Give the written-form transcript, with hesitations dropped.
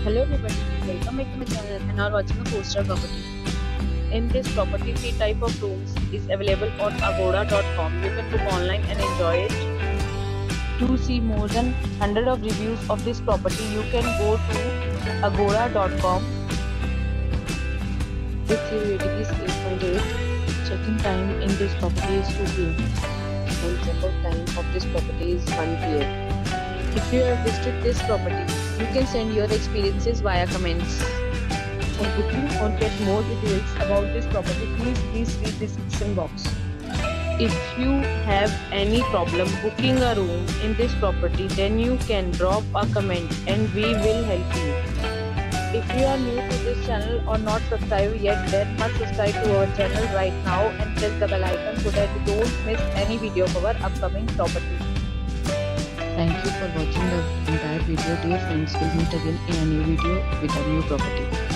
Hello everybody, welcome back to my channel and are watching a 4-star property. In this property, 3 type of rooms is available on agoda.com. You can book online and enjoy it. To see more than 100 of reviews of this property, you can go to agoda.com. Its rating is 8.8. Check-in time in this property is 2 p.m. and check-out time of this property is 1 p.m. If you have visited this property, you can send your experiences via comments. For booking or get more details about this property, please read the description box. If you have any problem booking a room in this property, then you can drop a comment and we will help you. If you are new to this channel or not subscribed yet, then must subscribe to our channel right now and press the bell icon so that you don't miss any video of our upcoming property. Thank you for watching the entire video. Dear friends, we'll meet again in a new video with a new property.